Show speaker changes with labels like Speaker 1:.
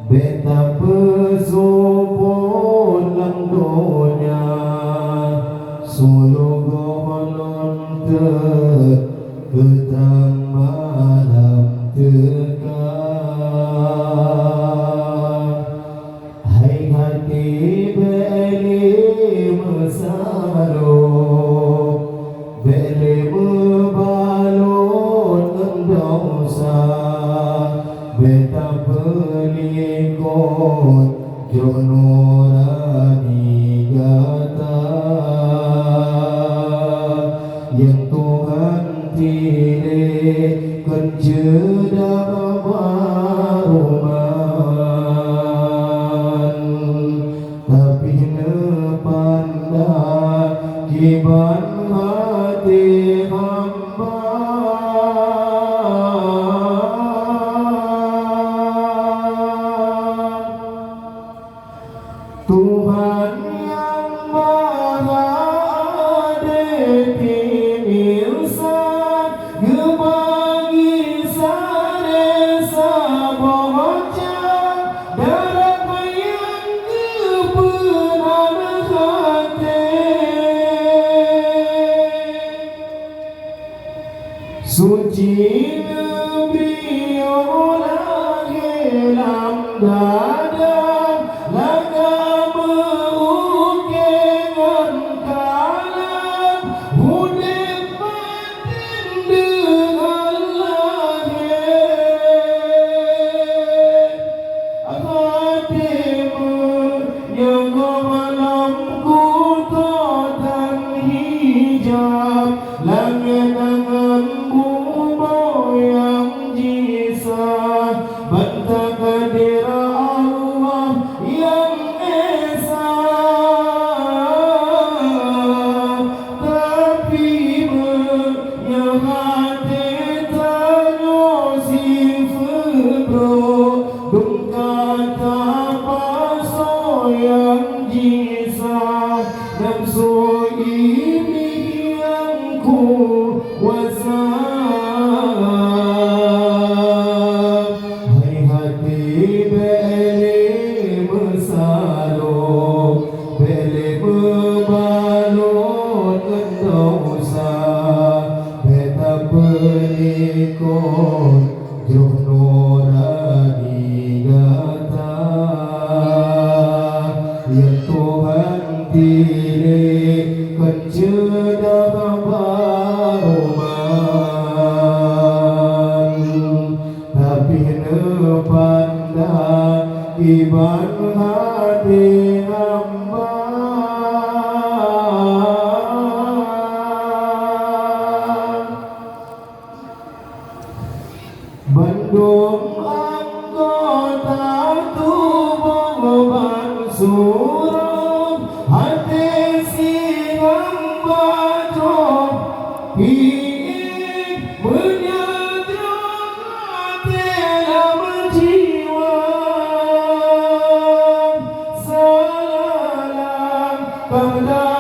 Speaker 1: Beta pesupo nurani nyata yang Tuhan tidak kerja baruman tapi nepandang kiban hati hamba Tuhan yang Maha Adil Insan gebagi saresa bocah dalam yang kebenaran hati suci Nabi orang hilang dadam laga mengukirkan kalam hudib batin dengan lahir hatimu yang malam kututan hijab langit dengan bumi yang jisah bantah kedira Allah yang esa tapi yang hati tanyo si febro dungkata paso yang jisah dan so ini yang ku wasa hai hati bele mesalo bele mebalot dosa beta penikon joh nurani nyata yang Tuhan tidak kerja baruman tapi nepandang iban hati hamba Bandung anggota tubuh bansuruh hati siang bacok ingin menyadar hati dalam jiwa salam pada